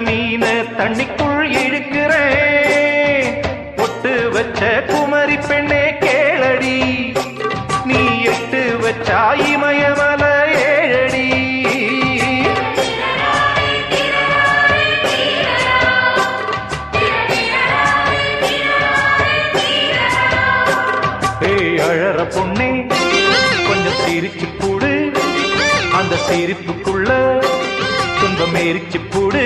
மீன தண்ணிக்குள் இழுக்கிறேன். பொட்டு வச்ச குமரி பெண்ணே கேளடி, நீ எட்டு வச்சா இமயமல ஏழடி. ஏய் அழற பொண்ணே கொஞ்சம் சிரிச்சு போடு, அந்த சிரிப்புக்குள்ள துன்பம் எரிச்சு போடு.